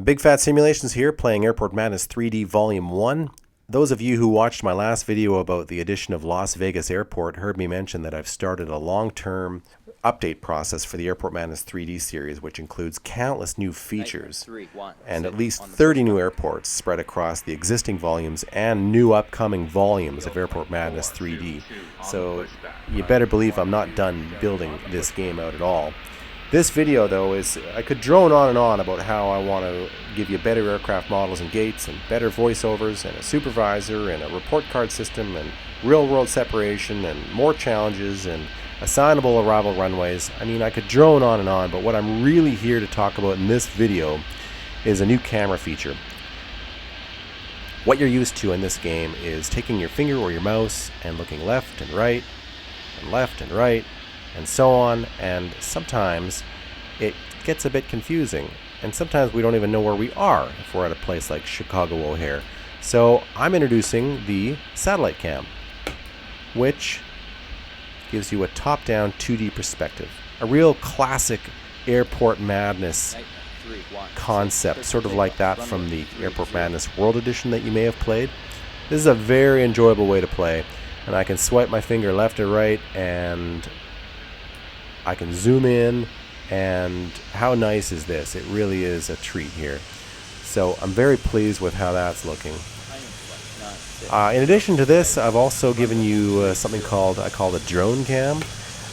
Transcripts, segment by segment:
Big Fat Simulations here, playing Airport Madness 3D Volume 1. Those of you who watched my last video about the addition of Las Vegas Airport heard me mention that I've started a long-term update process for the Airport Madness 3D series, which includes countless new features and at least 30 new airports spread across the existing volumes and new upcoming volumes of Airport Madness 3D. So you better believe I'm not done building this game out at all. This video, though, is I could drone on and on about how I want to give you better aircraft models and gates and better voiceovers and a supervisor and a report card system and real-world separation and more challenges and assignable arrival runways. I mean, I could drone on and on, but what I'm really here to talk about in this video is a new camera feature. What you're used to in this game is taking your finger or your mouse and looking left and right and so on, and sometimes it gets a bit confusing, and sometimes we don't even know where we are if we're at a place like Chicago O'Hare. So I'm introducing the satellite cam, which gives you a top-down 2D perspective, a real classic Airport Madness concept, sort of like that from the Airport Madness World Edition that you may have played. This is a very enjoyable way to play, and I can swipe my finger left or right, and I can zoom in, and how nice is this? It really is a treat here. So I'm very pleased with how that's looking. In addition to this, I've also given you something I call the drone cam.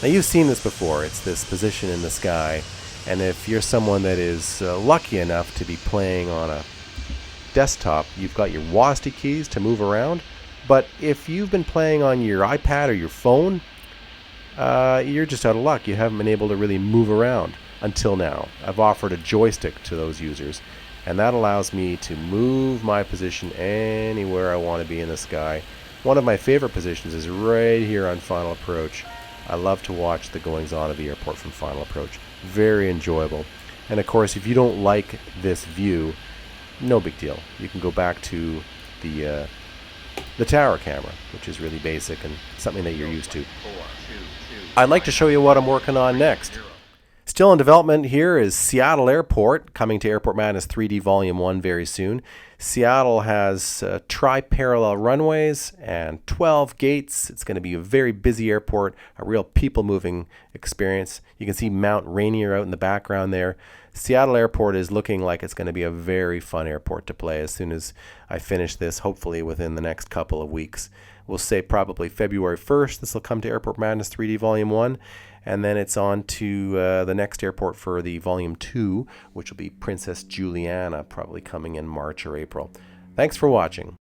Now you've seen this before. It's this position in the sky, and if you're someone that is lucky enough to be playing on a desktop, you've got your WASD keys to move around. But if you've been playing on your iPad or your phone, you're just out of luck. You haven't been able to really move around until now. I've offered a joystick to those users, and that allows me to move my position anywhere I want to be in the sky. One of my favorite positions is right here on Final Approach. I love to watch the goings-on of the airport from Final Approach. Very enjoyable. And of course, if you don't like this view, no big deal. You can go back to the tower camera, which is really basic and something that you're used to. I'd like to show you what I'm working on next. Still in development here is Seattle Airport, coming to Airport Madness 3D Volume 1 very soon. Seattle has tri-parallel runways and 12 gates. It's going to be a very busy airport, a real people-moving experience. You can see Mount Rainier out in the background there. Seattle Airport is looking like it's going to be a very fun airport to play as soon as I finish this, hopefully within the next couple of weeks. We'll say probably February 1st. This will come to Airport Madness 3D Volume 1. And then it's on to the next airport for the Volume 2, which will be Princess Juliana, probably coming in March or April. Thanks for watching.